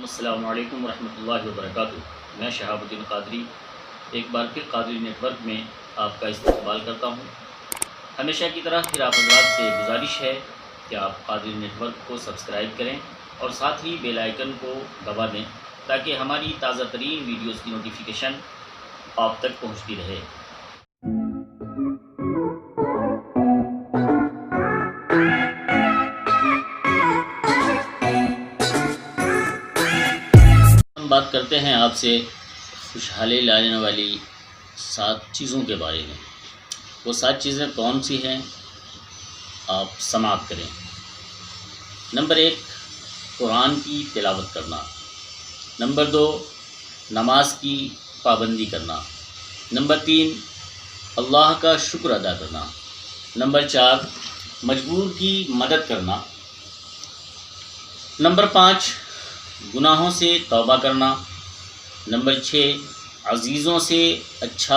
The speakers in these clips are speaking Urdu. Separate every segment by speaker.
Speaker 1: السلام علیکم ورحمۃ اللہ وبرکاتہ۔ میں شہاب الدین قادری ایک بار پھر قادری نیٹ ورک میں آپ کا استقبال کرتا ہوں۔ ہمیشہ کی طرح پھر آپ حضرات سے گزارش ہے کہ آپ قادری نیٹ ورک کو سبسکرائب کریں اور ساتھ ہی بیل آئیکن کو دبا دیں تاکہ ہماری تازہ ترین ویڈیوز کی نوٹیفیکیشن آپ تک پہنچتی رہے۔ ہم بات کرتے ہیں آپ سے خوشحالی لانے والی 7 چیزوں کے بارے میں۔ وہ 7 چیزیں کون سی ہیں، آپ سماعت کریں۔ نمبر 1، قرآن کی تلاوت کرنا۔ نمبر 2، نماز کی پابندی کرنا۔ نمبر 3، اللہ کا شکر ادا کرنا۔ نمبر 4، مجبور کی مدد کرنا۔ نمبر 5، گناہوں سے توبہ کرنا۔ نمبر 6، عزیزوں سے اچھا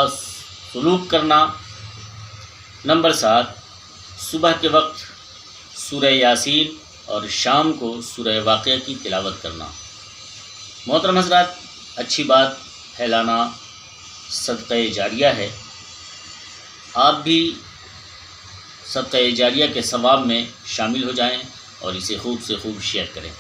Speaker 1: سلوک کرنا۔ نمبر 7، صبح کے وقت سورہ یاسین اور شام کو سورہ واقعہ کی تلاوت کرنا۔ محترم حضرات، اچھی بات پھیلانا صدقہ جاریہ ہے۔ آپ بھی صدقہ جاریہ کے ثواب میں شامل ہو جائیں اور اسے خوب سے خوب شیئر کریں۔